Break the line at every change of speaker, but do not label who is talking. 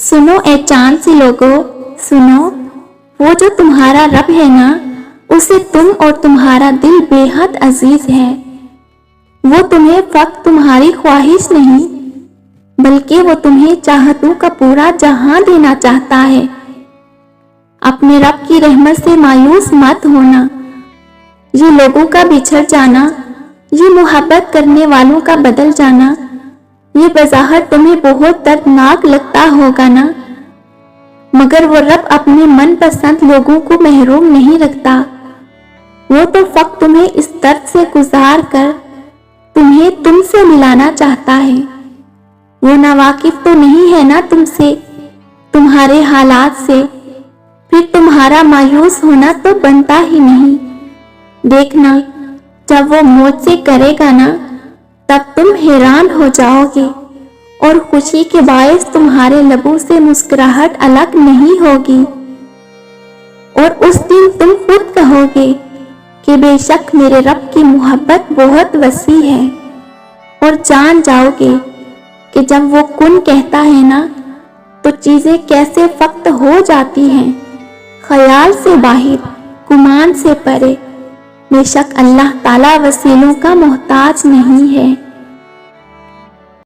سنو اے چاند سی لوگو، سنو، وہ جو تمہارا رب ہے نا، اسے تم اور تمہارا دل بے حد عزیز ہے۔ وہ تمہیں فقط تمہاری خواہش نہیں بلکہ وہ تمہیں چاہتوں کا پورا جہاں دینا چاہتا ہے۔ اپنے رب کی رحمت سے مایوس مت ہونا۔ یہ لوگوں کا بچھڑ جانا، یہ محبت کرنے والوں کا بدل جانا، یہ بظاہر تمہیں بہت دردناک لگتا ہوگا نا، مگر وہ رب اپنے من پسند لوگوں کو محروم نہیں رکھتا۔ وہ تو فقط تمہیں اس درد سے گزار کر تمہیں تم سے ملانا چاہتا ہے۔ وہ ناواقف تو نہیں ہے نا تم سے، تمہارے حالات سے، پھر تمہارا مایوس ہونا تو بنتا ہی نہیں۔ دیکھنا، جب وہ مجھ سے کرے گا نا، تب تم حیران ہو جاؤ گے اور خوشی کے باعث تمہارے لبوں سے مسکراہٹ الگ نہیں ہوگی، اور اس دن تم خود کہو گے کہ بے شک میرے رب کی محبت بہت وسیع ہے، اور جان جاؤ گے کہ جب وہ کن کہتا ہے نا تو چیزیں کیسے فقط ہو جاتی ہیں، خیال سے باہر، گمان سے پرے۔ بے شک اللہ تعالیٰ وسیلوں کا محتاج نہیں ہے۔